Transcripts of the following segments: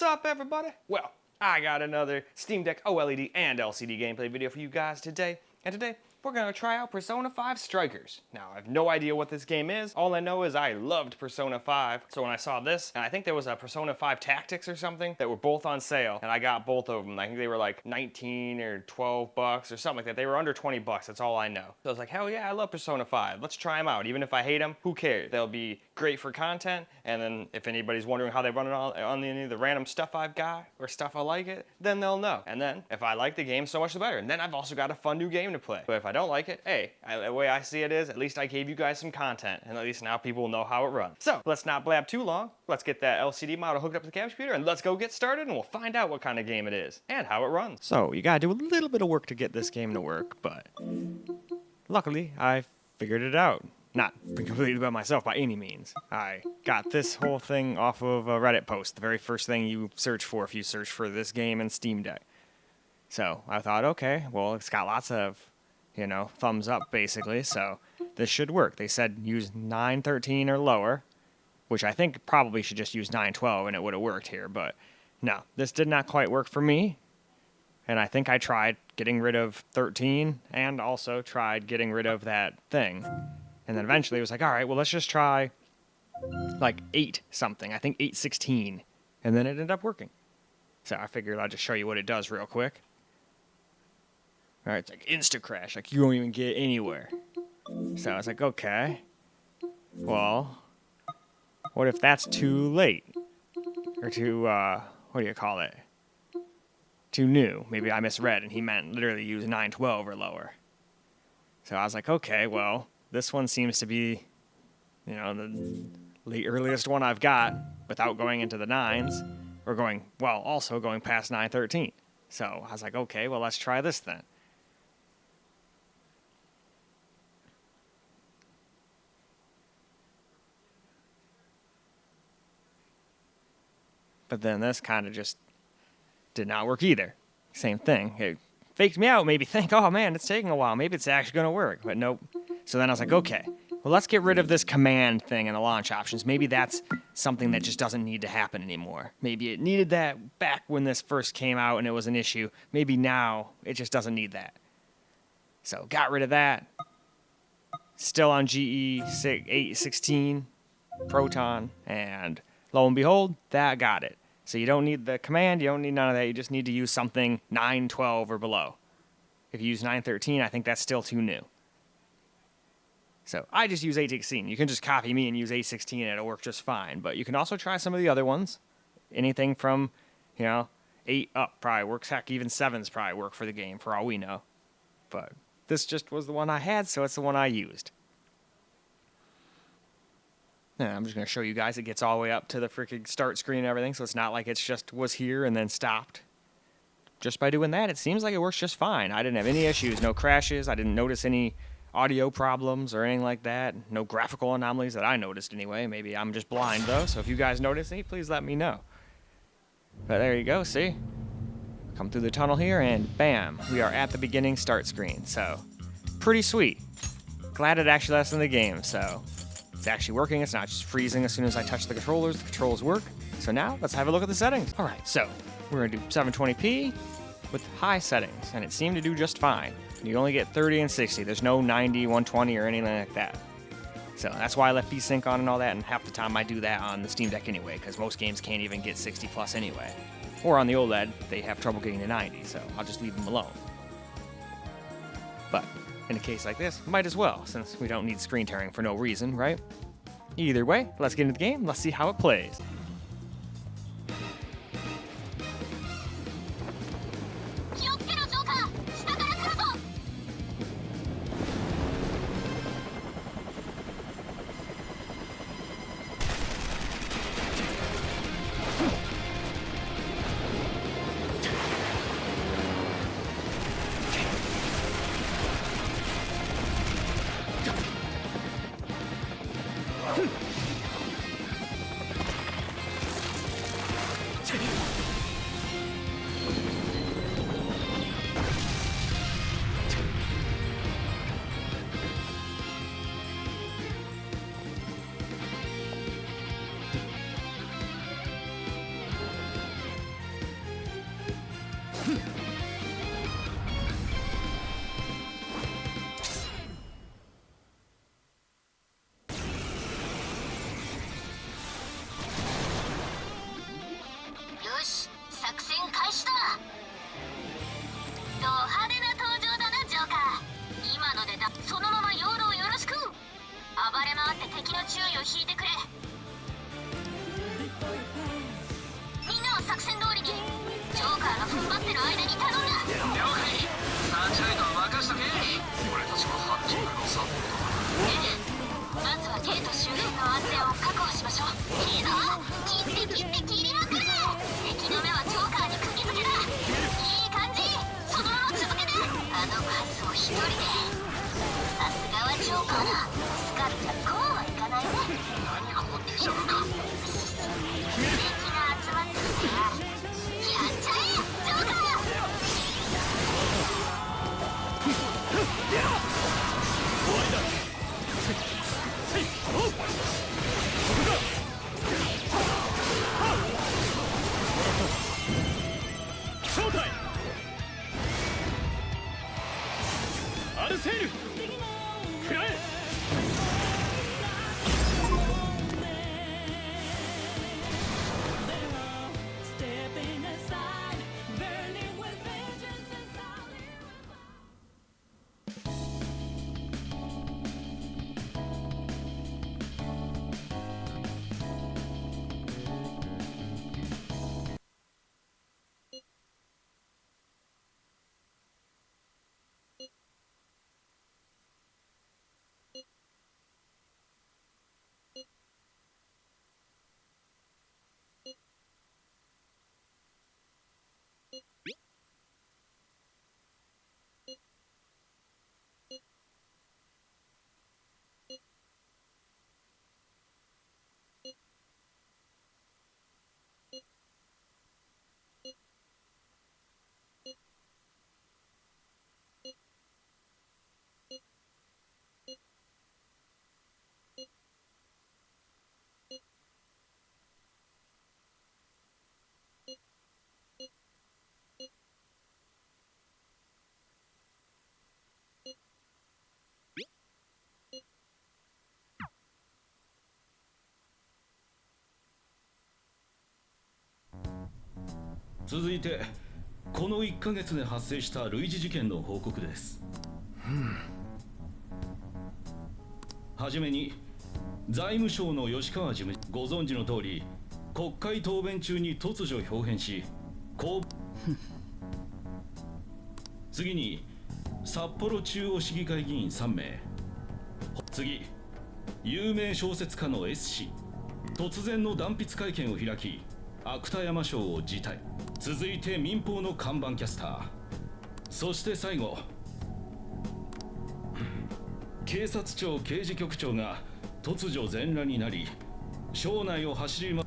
up, everybody? Well, I got another Steam Deck OLED and LCD gameplay video for you guys today. And today, we're gonna try out Persona 5 Strikers. Now, I have no idea what this game is. All I know is I loved Persona 5. So when I saw this, and I think there was a Persona 5 Tactics or something that were both on sale, and I got both of them. I think they were like 19 or 12 bucks or something like that. They were under 20 bucks, that's all I know. So I was like, hell yeah, I love Persona 5. Let's try them out. Even if I hate them, who cares? They'll be great for content, and then if anybody's wondering how they run it on any of the random stuff I've got, or stuff I like it, then they'll know. And then, if I like the game, so much the better. And then I've also got a fun new game to play. But if I don't like it, hey, the way I see it is, at least I gave you guys some content, and at least now people will know how it runs. So, let's not blab too long. Let's get that LCD model hooked up to the capture computer, and let's go get started, and we'll find out what kind of game it is, and how it runs. So, you gotta do a little bit of work to get this game to work, but luckily, I figured it out. Not completely by myself by any means. I got this whole thing off of a Reddit post, the very first thing you search for if you search for this game in Steam Deck. So I thought, okay, well, it's got lots of, thumbs up basically, so this should work. They said use 913 or lower, which I think probably should just use 912 and it would have worked here, but no, this did not quite work for me. And I think I tried getting rid of 13 and also tried getting rid of that thing. And then eventually it was like, all right, well, let's just try like 8 something. I think 816. And then it ended up working. So I figured I'd just show you what it does real quick. All right, it's like insta crash. Like you won't even get anywhere. So I was like, okay. Well, what if that's too late? Or too, what do you call it? Too new. Maybe I misread and he meant literally use 912 or lower. So I was like, okay, well, this one seems to be, the earliest one I've got without going into the 9s, or also going past 913. So I was like, okay, well, let's try this then. But then this kind of just did not work either. Same thing. It faked me out, maybe think, oh man, it's taking a while. Maybe it's actually going to work. But nope. So then I was like, okay, well, let's get rid of this command thing in the launch options. Maybe that's something that just doesn't need to happen anymore. Maybe it needed that back when this first came out and it was an issue. Maybe now it just doesn't need that. So got rid of that. Still on GE 816 Proton, and lo and behold, that got it. So you don't need the command, you don't need none of that, you just need to use something 912 or below. If you use 913, I think that's still too new. So I just use 816. You can just copy me and use 816 and it'll work just fine. But you can also try some of the other ones. Anything from, 8 up probably works. Heck, even 7s probably work for the game for all we know. But this just was the one I had, so it's the one I used. And I'm just going to show you guys it gets all the way up to the freaking start screen and everything, so it's not like it's just was here and then stopped. Just by doing that, it seems like it works just fine. I didn't have any issues, no crashes. I didn't notice any audio problems or anything like that. No graphical anomalies that I noticed anyway. Maybe I'm just blind though, so if you guys notice any, please let me know. But there you go, see? Come through the tunnel here and bam, we are at the beginning start screen. So, pretty sweet. Glad it actually lets in the game, so it's actually working. It's not just freezing as soon as I touch the controllers. The controls work. So now, let's have a look at the settings. All right, so we're gonna do 720p with high settings, and it seemed to do just fine. You only get 30 and 60. There's no 90, 120, or anything like that. So that's why I left VSync on and all that, and half the time I do that on the Steam Deck anyway, because most games can't even get 60 plus anyway. Or on the OLED, they have trouble getting to 90, so I'll just leave them alone. But in a case like this, might as well, since we don't need screen tearing for no reason, right? Either way, let's get into the game, let's see how it plays. 踏ん張ってる間に頼んだ。了解。サーチライトは任しとけ。俺たちもハッキングのサポートだ。まずはゲート周辺の安全を確保しましょう。いいぞ、切って切って切りまくれ。敵の目はジョーカーに釘付けだ。いい感じ、そのまま続けて。あの数を一人で。さすがはジョーカーだ。スカルじゃこうはいかないね。何このデジャブか。敵が集まってるからやっちゃえジョーカー。正体アルセール食らえ。続いてこの1ヶ月で発生した類似事件の報告です。はじめに財務省の吉川事務、ご存知の通り国会答弁中に突如表変し次に札幌中央市議会議員3名、次有名小説家の S 氏、突然の断筆会見を開き芥山賞を辞退。続いて民放の看板キャスター、そして最後警察庁刑事局長が突如全裸になり省内を走り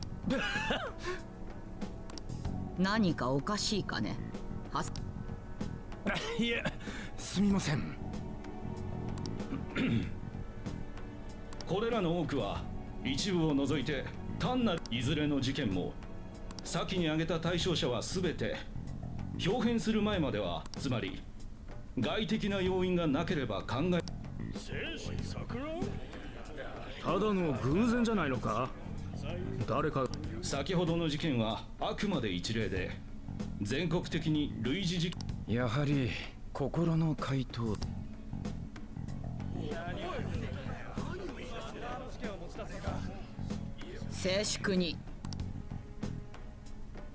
何かおかしいかね。いえ、すみません。これらの多くは一部を除いて単なるいずれの事件も先に挙げた対象者は全て表変する前までは、つまり外的な要因がなければ考え、ただの偶然じゃないのか。誰か先ほどの事件はあくまで一例で全国的に類似事件、やはり心の回答。静粛に。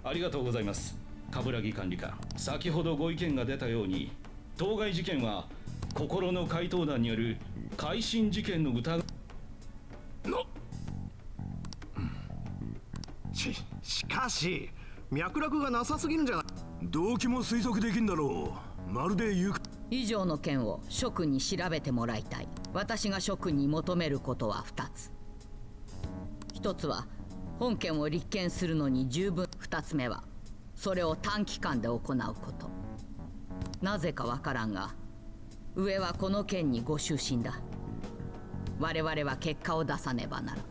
ありがとうございます、冠城管理官。先ほどご意見が出たように当該事件は心の回答団による改心事件の疑いしかし脈絡がなさすぎるんじゃない。動機も推測できんだろう。まるで以上の件を諸君に調べてもらいたい。私が諸君に求めることは2つ。1つは本件を立件するのに十分。2つ目はそれを短期間で行うこと。なぜかわからんが上はこの件にご就寝だ。我々は結果を出さねばならん。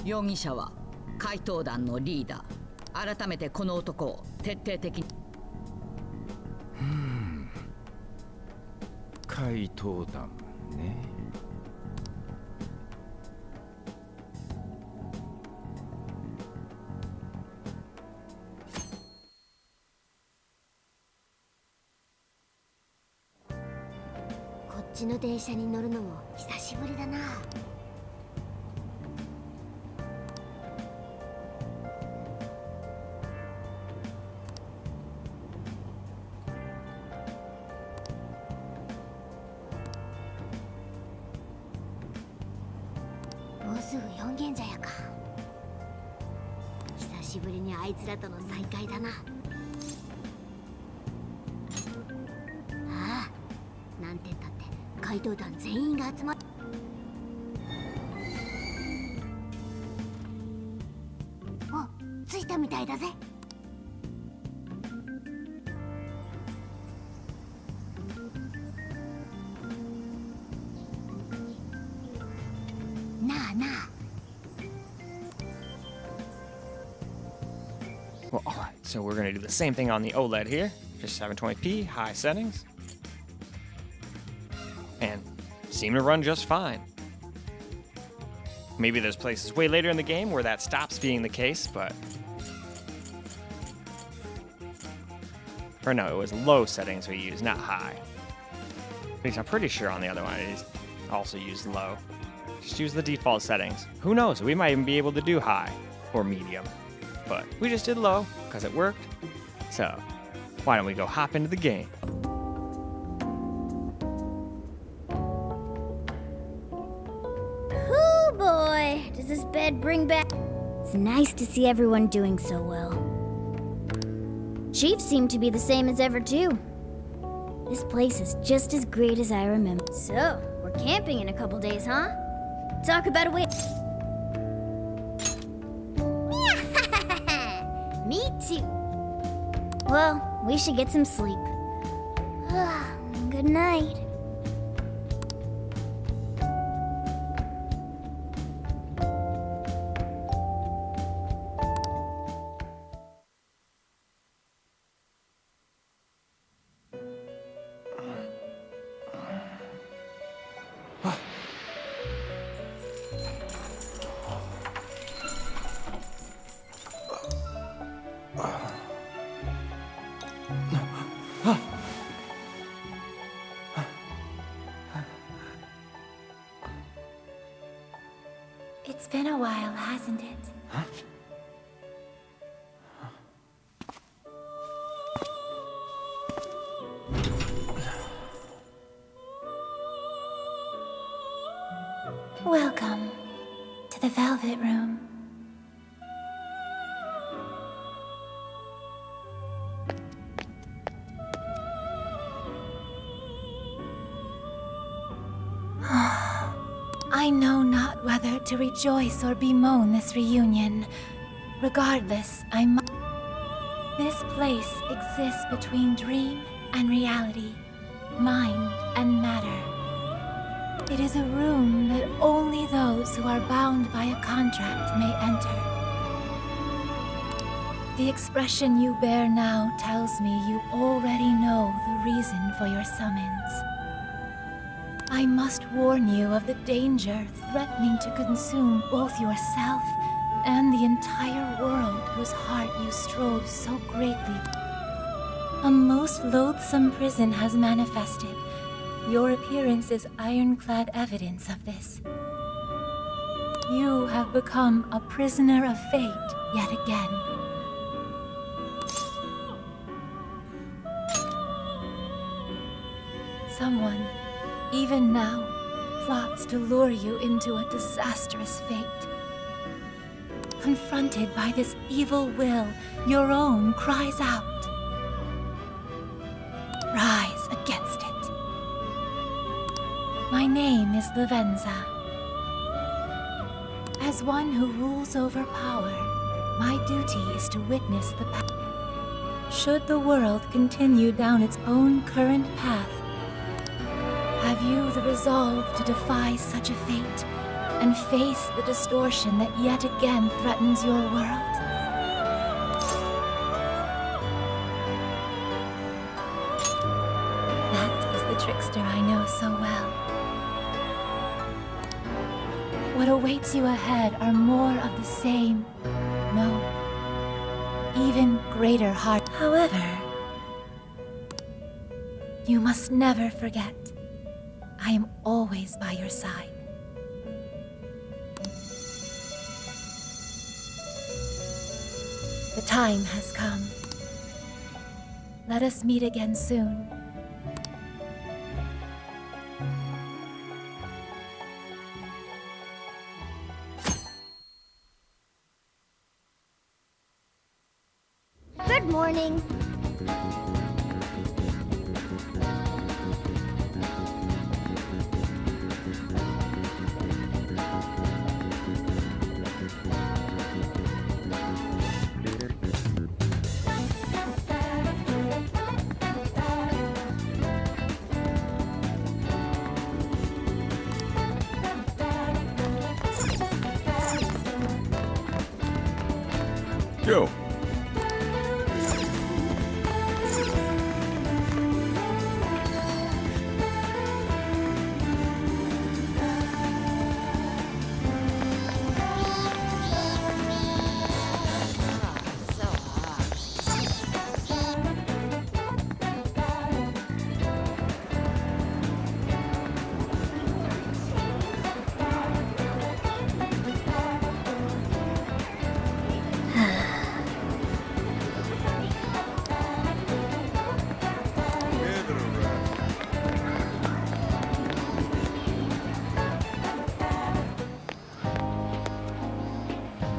容疑者は怪盗団のリーダー。改めてこの男を徹底的に。怪盗団ね。こっちの電車に乗るのも久しぶりだな。賢者やか。久しぶりにあいつらとの再会だな。ああ、なんて言ったって怪盗団全員が集まっ。お、着いたみたいだぜ。なあなあ。Well, alright, so we're gonna do the same thing on the OLED here. Just 720p, high settings. And seem to run just fine. Maybe there's places way later in the game where that stops being the case, but... Or no, it was low settings we used, not high. At least I'm pretty sure on the other one it also used low. Just use the default settings. Who knows, we might even be able to do high or medium. But we just did low because it worked. So why don't we go hop into the game? Oh boy, does this bed bring back... It's nice to see everyone doing so well. Chief seemed to be the same as ever too. This place is just as great as I remember. So, we're camping in a couple days, huh? Talk about a way... Me too. Well, we should get some sleep. Good night. It's been a while, hasn't it? Huh? Welcome to the Velvet Room. I know not whether to rejoice or bemoan this reunion. Regardless, This place exists between dream and reality, mind and matter. It is a room that only those who are bound by a contract may enter. The expression you bear now tells me you already know the reason for your summons. I must warn you of the danger threatening to consume both yourself and the entire world whose heart you strove so greatly. A most loathsome prison has manifested. Your appearance is ironclad evidence of this. You have become a prisoner of fate yet again. Someone, even now, plots to lure you into a disastrous fate. Confronted by this evil will, your own cries out. Rise against it. My name is Lavenza. As one who rules over power, my duty is to witness the path. Should the world continue down its own current path, have you the resolve to defy such a fate and face the distortion that yet again threatens your world? That is the trickster I know so well. What awaits you ahead are more of the same, no, even greater heart. However, you must never forget, I am always by your side. The time has come. Let us meet again soon. Good morning. Yo.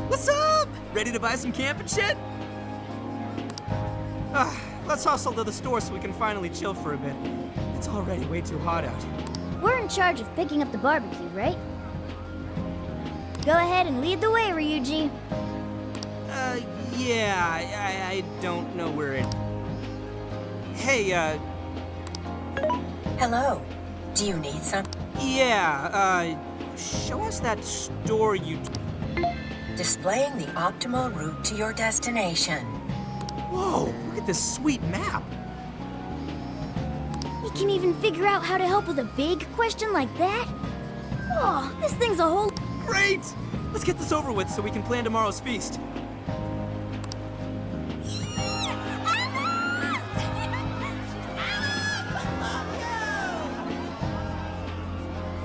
What's up? Ready to buy some camping shit? Let's hustle to the store so we can finally chill for a bit. It's already way too hot out. We're in charge of picking up the barbecue, right? Go ahead and lead the way, Ryuji. Yeah, I don't know where it... Hey, Hello. Do you need some? Yeah, show us that store you... Displaying the optimal route to your destination. Whoa, look at this sweet map. You can even figure out how to help with a vague question like that? Oh, this thing's a whole... Great! Let's get this over with so we can plan tomorrow's feast.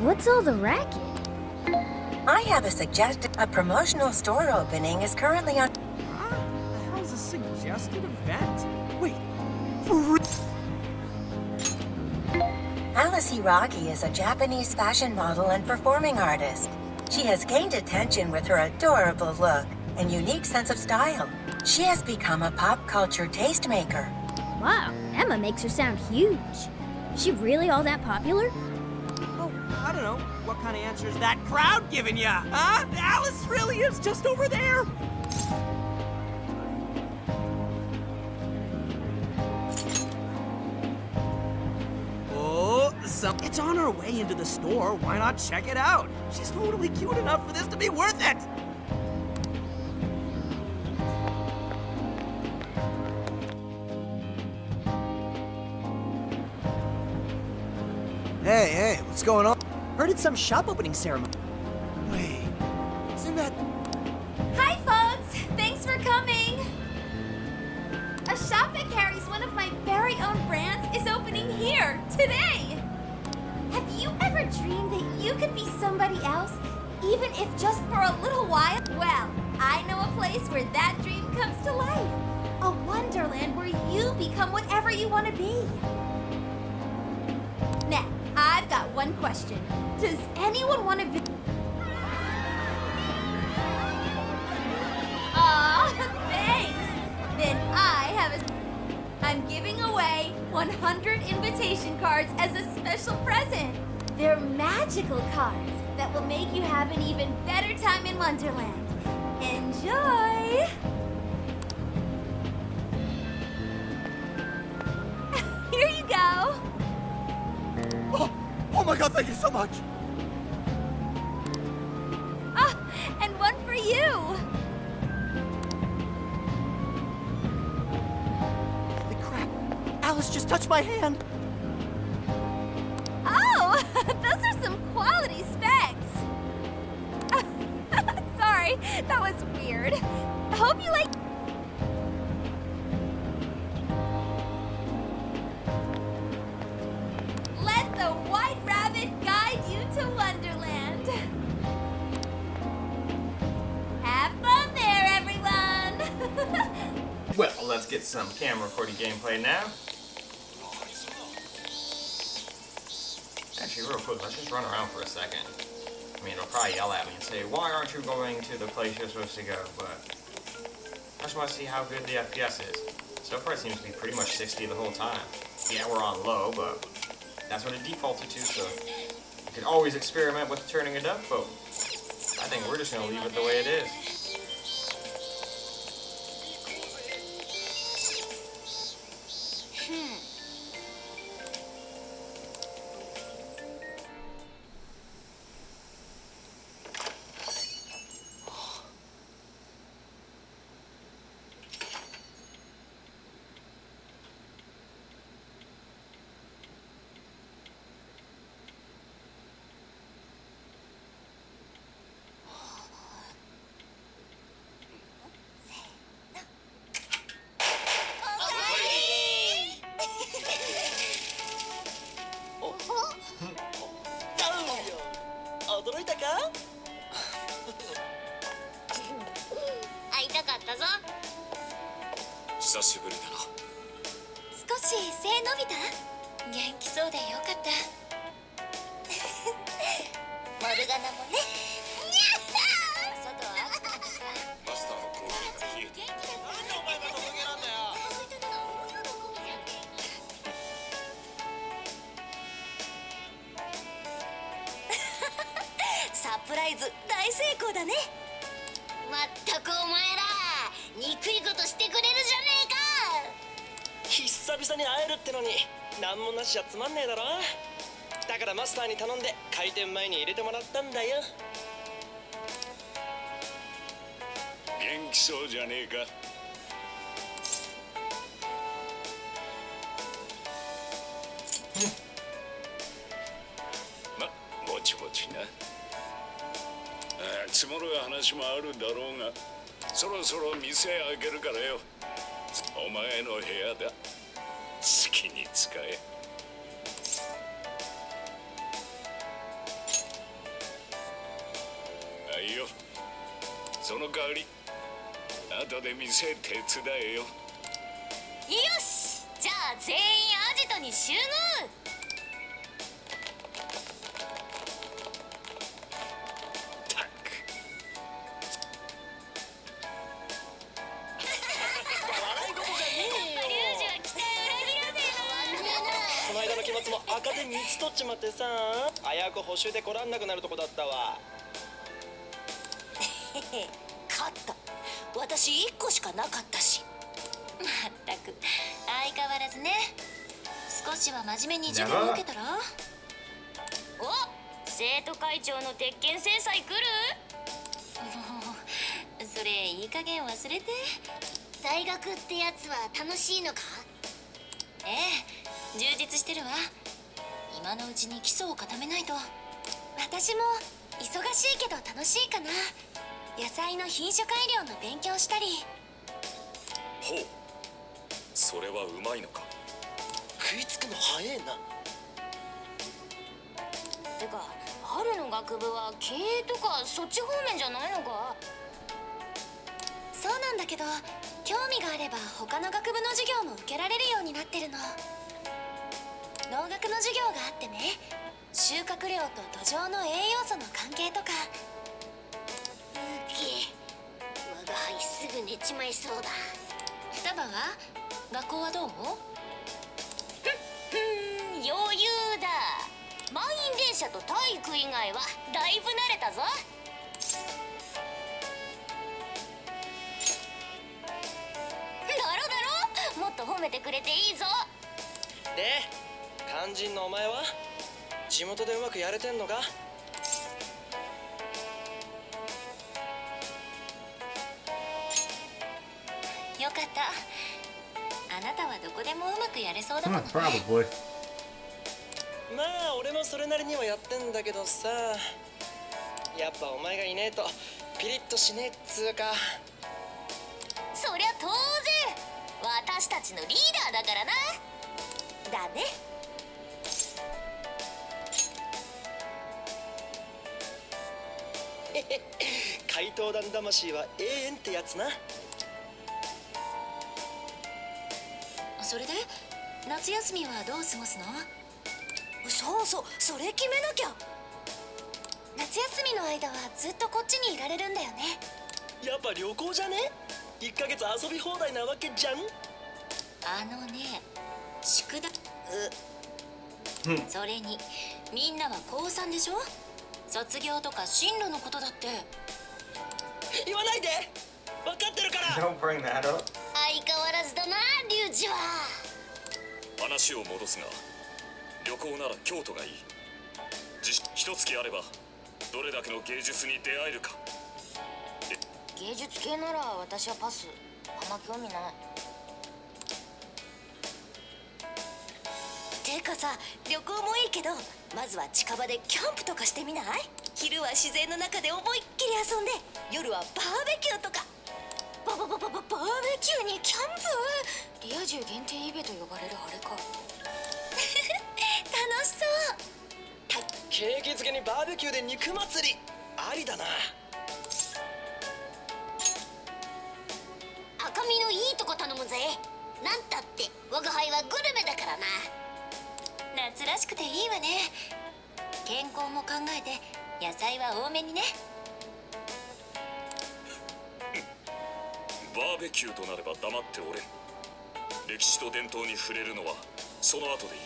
What's all the racket? I have a suggestion. A promotional store opening is currently on. Huh? The hell's a suggested event? Wait, for real? Alice Hiragi is a Japanese fashion model and performing artist. She has gained attention with her adorable look and unique sense of style. She has become a pop culture tastemaker. Wow, Emma makes her sound huge. Is she really all that popular? Oh, I don't know. What kind of answer is that crowd giving ya? Huh? Alice really is just over there. Oh, so it's on our way into the store. Why not check it out? She's totally cute enough for this to be worth it. Hey, what's going on? Heard it's some shop opening ceremony. Wait, isn't that... Hi, folks! Thanks for coming! A shop that carries one of my very own brands is opening here, today! Have you ever dreamed that you could be somebody else, even if just for a little while? Well, I know a place where that dream comes to life. A wonderland where you become whatever you want to be. Now, I've got one question. Does anyone want to be... Aw, thanks! Then I have a... I'm giving away 100 invitation cards as a special present. They're magical cards that will make you have an even better time in Wonderland. Enjoy! Here you go! Oh my god, thank you so much! Ah, and one for you! Holy crap! Alice just touched my hand! Oh, those are some quality specs! Sorry, that was weird. Hope you like... Let the White Rabbit guide you to Wonderland. Have fun there, everyone! Well, let's get some camera recording gameplay now. Actually, real quick, let's just run around for a second. I mean, they'll probably yell at me and say, why aren't you going to the place you're supposed to go? But I just want to see how good the FPS is. So far it seems to be pretty much 60 the whole time. Yeah, we're on low, but that's what it defaulted to, so you can always experiment with turning it up, but I think we're just gonna leave it the way it is.久しぶりだな。少し背伸びた？元気そうでよかった。モルガナもね。外は暑くなってさ。マスターのコーヒーが冷えてる。なんでお前がトカゲなんだよ。サプライズ大成功だね。まったくお前ら憎いことしてくれるじゃねえか。久々に会えるってのに何もなしじゃつまんねえだろ。だからマスターに頼んで開店前に入れてもらったんだよ。元気そうじゃねえか。ま、ぼちぼちな。積もる話もあるだろうが、そろそろ店開けるからよ。お前の部屋だ。好きに使え。あいよ。その代わり後で店手伝えよ。よし、じゃあ全員アジトに集合。赤で3つ取っちまってさ、危うく補修で来らんなくなるとこだったわ。勝った。私1個しかなかったし。まったく相変わらずね。少しは真面目に授業を受けたら。お、生徒会長の鉄拳制裁来る？もうそれいい加減忘れて。大学ってやつは楽しいのか？ええ、充実してるわ。今のうちに基礎を固めないと。私も忙しいけど楽しいかな。野菜の品種改良の勉強したり。ほう、それはうまいのか。食いつくの早えな。てか春の学部は経営とかそっち方面じゃないのか？そうなんだけど、興味があれば他の学部の授業も受けられるようになってるの。農学の授業があってね、収穫量と土壌の栄養素の関係とか。うげ、我が輩すぐ寝ちまいそうだ。双葉は学校はどう？余裕だ。満員電車と体育以外はだいぶ慣れたぞ。だろもっと褒めてくれていいぞ。で、肝心のお前は地元でうまくやれてんのか？よかった。あなたはどこでもうまくやれそうだもんね。まあ俺もそれなりにはやってんだけどさ、やっぱお前がいねえとピリッとしねえっつうか。そりゃ当然私たちのリーダーだからな。だね。怪盗団魂は永遠ってやつな。それで夏休みはどう過ごすの？そうそう、それ決めなきゃ。夏休みの間はずっとこっちにいられるんだよね。やっぱ旅行じゃね？1ヶ月遊び放題なわけじゃん。宿題それにみんなは高3でしょ。卒業とか進路のことだって。言わないで、分かってるから。 Don't bring that up. 相変わらずだなリュウジは。話を戻すが、旅行なら京都がいい。一月あればどれだけの芸術に出会えるか。芸術系なら私はパス。あんま興味ない。てかさ、旅行もいいけどまずは近場でキャンプとかしてみない？昼は自然の中で思いっきり遊んで、夜はバーベキューとか。バーベキューにキャンプ？リア充限定イベと呼ばれるあれか。楽しそう。景気づけにバーベキューで肉祭りありだな。赤身のいいとこ頼むぜ。なんたって我が輩はグルメだからな。夏らしくていいわね。健康も考えて野菜は多めにね。バーベキューとなれば黙っておれん。歴史と伝統に触れるのはその後でいい。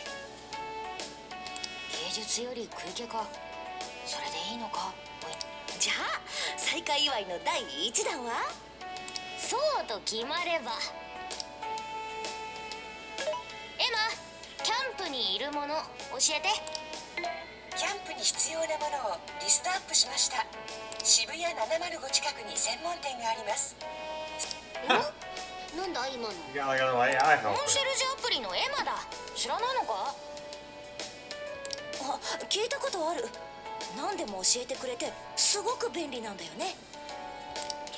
芸術より食い気か。それでいいのか。じゃあ再会祝いの第1弾はそうと決まれば。エマ、キャンプにいるもの教えて。キャンプに必要なものをリストアップしました。渋谷705近くに専門店があります。なんだ今の。You got like a little AI コン helper. シェルジュアプリのエマだ。知らないのか。あ、聞いたことある。何でも教えてくれてすごく便利なんだよね。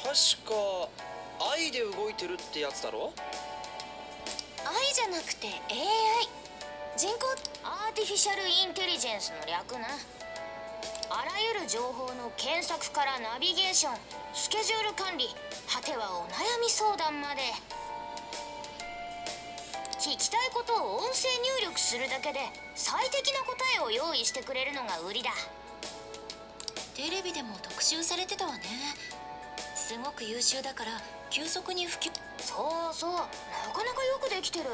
確か愛で動いてるってやつだろ。愛じゃなくて AI、 人工アーティフィシャルインテリジェンスの略な。あらゆる情報の検索からナビゲーション、スケジュール管理、果てはお悩み相談まで。聞きたいことを音声入力するだけで最適な答えを用意してくれるのが売りだ。テレビでも特集されてたわね。すごく優秀だから急速に普及。そうそう、なかなかよくできてる。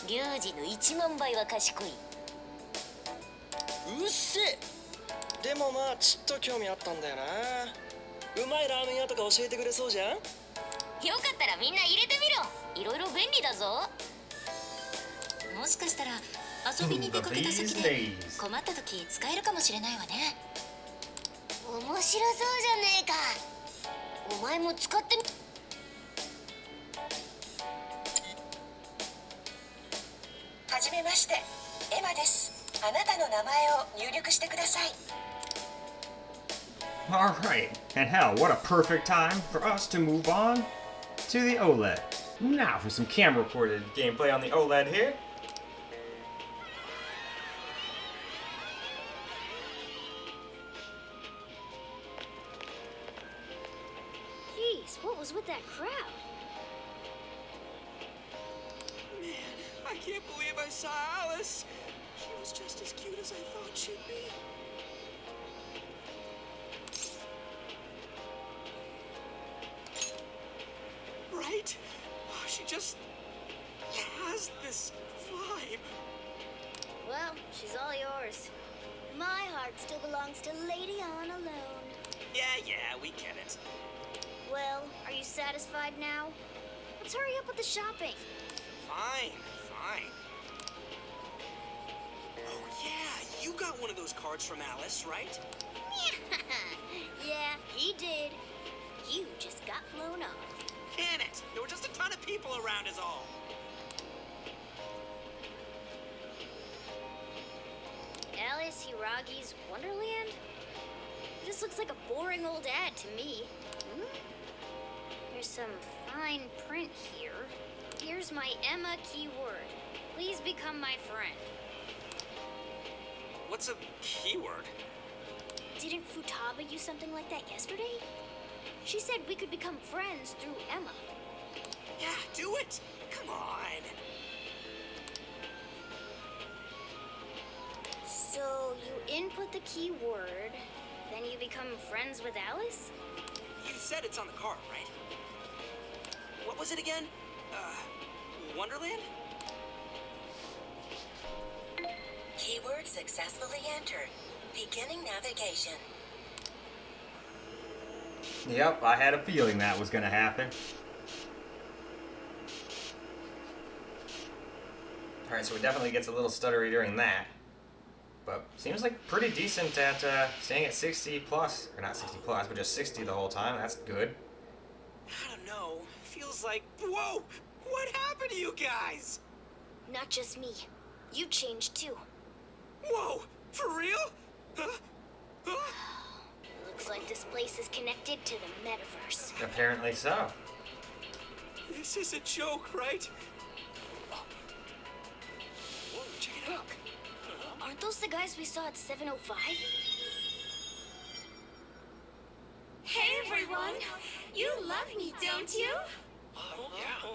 リュウジの1万倍は賢い。うっせえ。でもまあちっと興味あったんだよな。うまいラーメン屋とか教えてくれそうじゃん。よかったらみんな入れてみろ。いろいろ便利だぞ。もしかしたら遊びに出かけた先で困った時使えるかもしれないわね。面白そうじゃねえか。お前も使ってみ。はじめまして、エマです。あなたの名前を入力してください。Alright, and hell, what a perfect time for us to move on to the OLED. Now for some camera recorded gameplay on the OLED here. Jeez, what was with that crowd? Man, I can't believe I saw Alice. She was just as cute as I thought she'd be. Right? Oh, she just has this vibe. Well, she's all yours. My heart still belongs to Lady On alone. Yeah, we get it. Well, are you satisfied now? Let's hurry up with the shopping. Fine. Oh, yeah, you got one of those cards from Alice, right? Yeah, he did. You just got blown off. Can it? There were just a ton of people around is all. Alice Hiragi's Wonderland? This looks like a boring old ad to me. There's some fine print here. Here's my Emma keyword. Please become my friend. What's a keyword? Didn't Futaba use something like that yesterday? She said we could become friends through Emma. Yeah, do it! Come on! So you input the keyword, then you become friends with Alice? You said it's on the card, right? What was it again? Wonderland? successfully entered. Beginning navigation. Yep, I had a feeling that was gonna happen. Alright, so it definitely gets a little stuttery during that. But seems like pretty decent at staying at 60 plus. Or not 60 plus, but just 60 the whole time. That's good. I don't know. Feels like... Whoa! What happened to you guys? Not just me. You changed too. Whoa! For real? Huh? Looks like this place is connected to the metaverse. Apparently so. This is a joke, right? Whoa, check it out. Aren't those the guys we saw at 705? Hey everyone! You love me, don't you? Oh, yeah.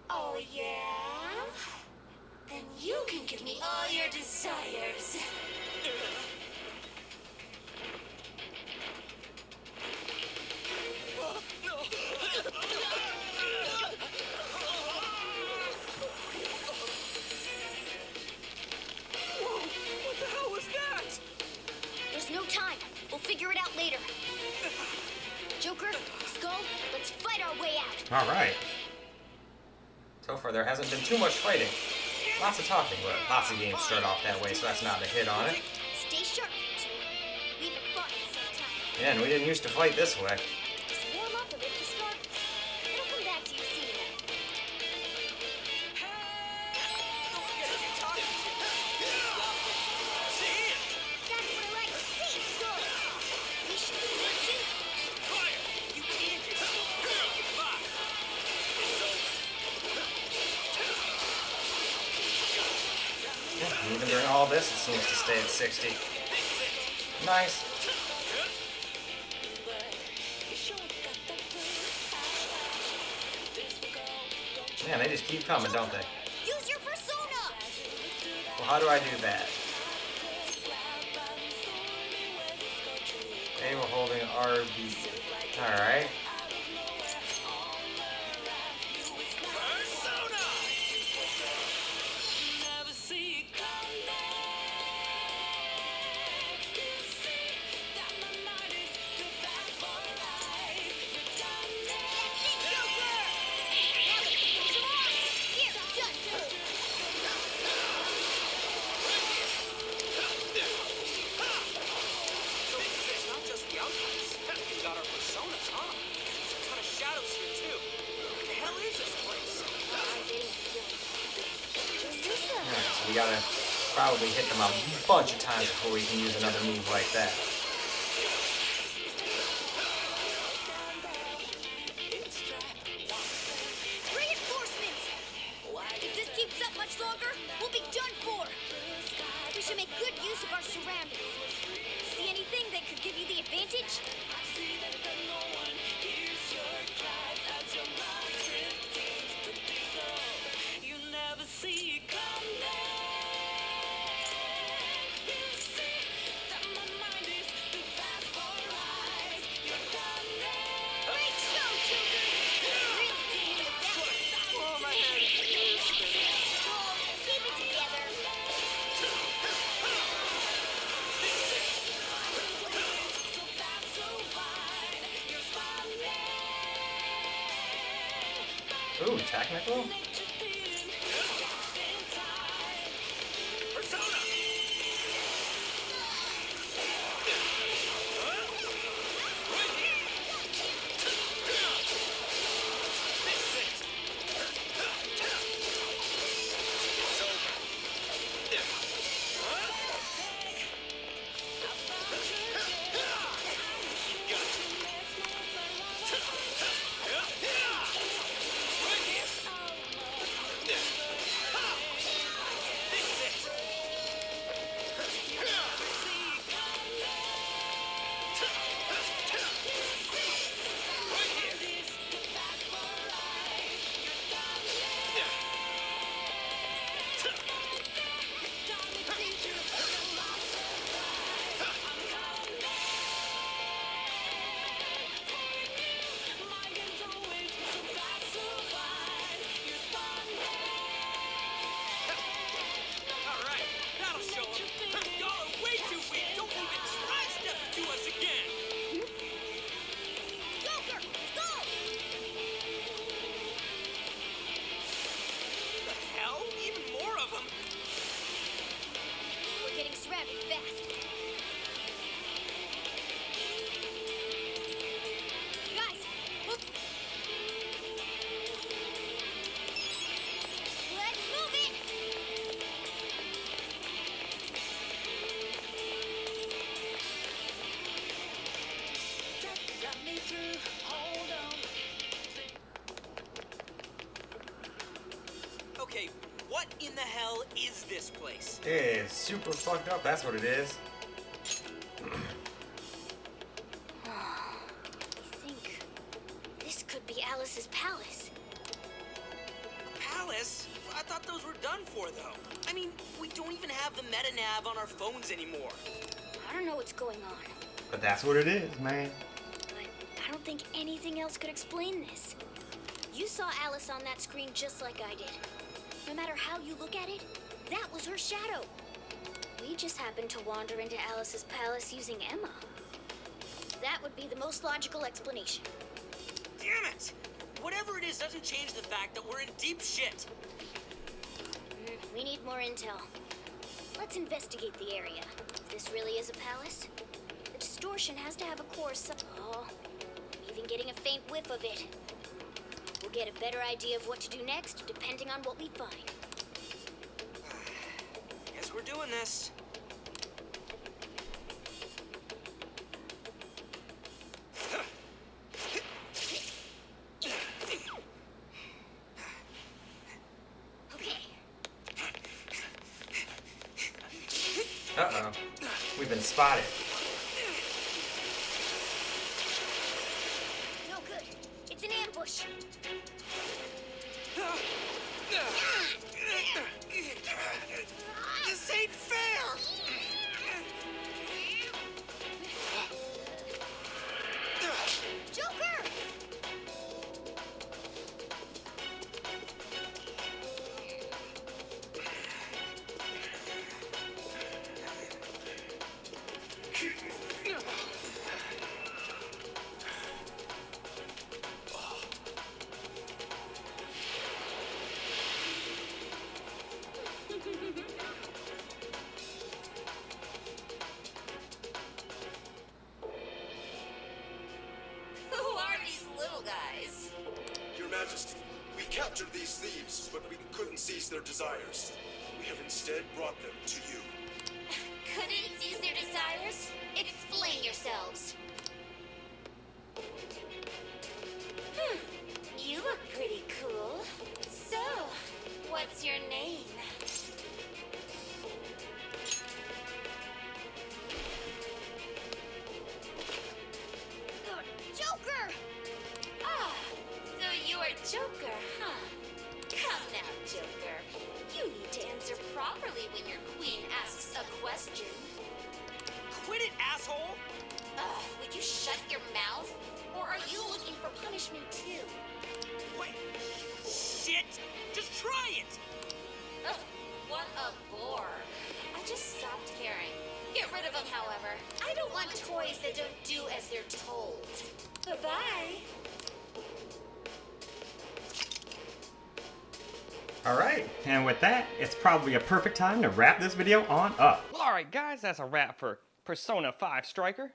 Oh yeah? Then you can give me all your desires. Whoa! What the hell was that? There's no time. We'll figure it out later. Joker, Skull, let's fight our way out. Alright. So far there hasn't been too much fighting. Lots of talking, but lots of games start off that way, so that's not a hit on it. Stay sharp, you two. We haven't fought in some time. Yeah, and we didn't used to fight this way. Just warm up a bit to start. It'll come back to you soon enough. That's what I like to see, Skull. We should be here too. Yeah, even during all this, it seems to stay at 60. Nice. Man, they just keep coming, don't they? Use your persona! Well, how do I do that? A, we're holding RB. Alright. We gotta probably hit them a bunch of times before we can use another move like that. Reinforcements! If this keeps up much longer, we'll be done for! We should make good use of our surroundings. See anything that could give you the advantage? Ooh, technical? surrounded fast. Guys, look. Let's move it. Got me through. Hold on. Okay, what in the hell is this place? It is super fucked up, that's what it is. I think this could be Alice's palace. Palace? I thought those were done for, though. I mean, we don't even have the meta nav on our phones anymore. I don't know what's going on, But that's what it is, man. but I don't think anything else could explain this. You saw Alice on that screen just like I did. No matter how you look at it, that was her shadow. We just happened to wander into Alice's palace using Emma. That would be the most logical explanation. Damn it! Whatever it is doesn't change the fact that we're in deep shit. We need more intel. Let's investigate the area. If this really is a palace, the distortion has to have a core Oh, I'm even getting a faint whiff of it. We'll get a better idea of what to do next, depending on what we find. Guess we're doing this. Okay. Uh-oh. We've been spotted. No good. It's an ambush. This ain't fair! Joker! Who are these little guys? Your Majesty, we captured these thieves, but we couldn't seize their desires. We have instead brought them to you. Couldn't seize their desires? Explain yourselves. You look pretty cool. So, what's your name? Joker! Ah, so you are Joker, huh? Come now, Joker. You need to answer properly when your queen asks a question. Quit it, asshole! Would you shut your mouth? Or are you looking for punishment too? Wait. Shit! Just try it! Ugh, what a bore. I just stopped caring. Get rid of them, however. I don't want toys that don't do as they're told. Bye-bye. Alright, and with that, it's probably a perfect time to wrap this video on up. Well, alright guys, that's a wrap for Persona 5 Striker.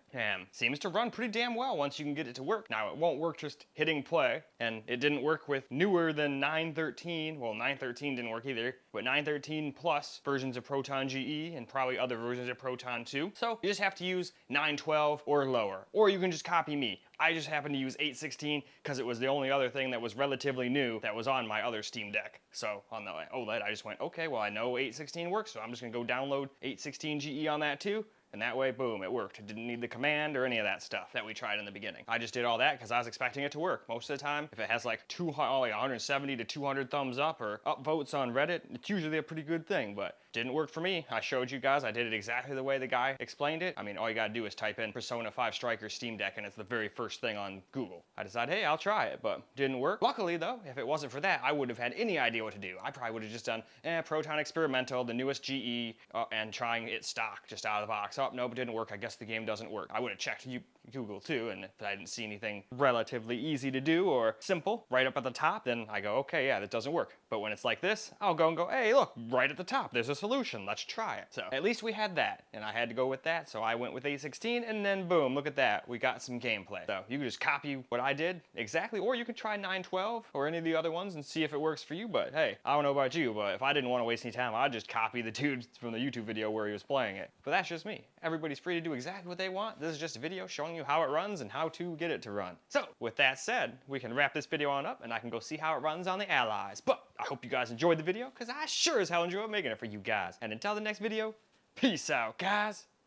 Seems to run pretty damn well once you can get it to work. Now, it won't work just hitting play, and it didn't work with newer than 9.13. Well, 9.13 didn't work either, but 9.13 plus versions of Proton GE and probably other versions of Proton 2. So you just have to use 9.12 or lower, or you can just copy me. I just happened to use 8.16 because it was the only other thing that was relatively new that was on my other Steam Deck. So on the OLED, I just went, okay, well I know 8.16 works, so I'm just gonna go download 8.16 GE on that too. And that way, boom, it worked. It didn't need the command or any of that stuff that we tried in the beginning. I just did all that because I was expecting it to work. Most of the time, if it has like 170 to 200 thumbs up or upvotes on Reddit, it's usually a pretty good thing, but didn't work for me. I showed you guys, I did it exactly the way the guy explained it. I mean, all you gotta do is type in Persona 5 Striker Steam Deck and it's the very first thing on Google. I decided, hey, I'll try it, but didn't work. Luckily though, if it wasn't for that, I wouldn't have had any idea what to do. I probably would have just done, Proton Experimental, the newest GE, and trying it stock, just out of the box. Oh, nope, it didn't work. I guess the game doesn't work. I would have checked Google too, and if I didn't see anything relatively easy to do or simple right up at the top, then I go, okay, yeah, that doesn't work. But when it's like this, I'll go and go, hey, look, right at the top, there's a solution, let's try it. So at least we had that, and I had to go with that, so I went with A16, and then boom, look at that, we got some gameplay. So you can just copy what I did exactly, or you can try 912 or any of the other ones and see if it works for you, but hey, I don't know about you, but if I didn't want to waste any time, I'd just copy the dude from the YouTube video where he was playing it. But that's just me. Everybody's free to do exactly what they want. This is just a video showing you how it runs and how to get it to run. So with that said, we can wrap this video on up and I can go see how it runs on the Allies. But I hope you guys enjoyed the video, because I sure as hell enjoyed making it for you guys. And until the next video, peace out, guys.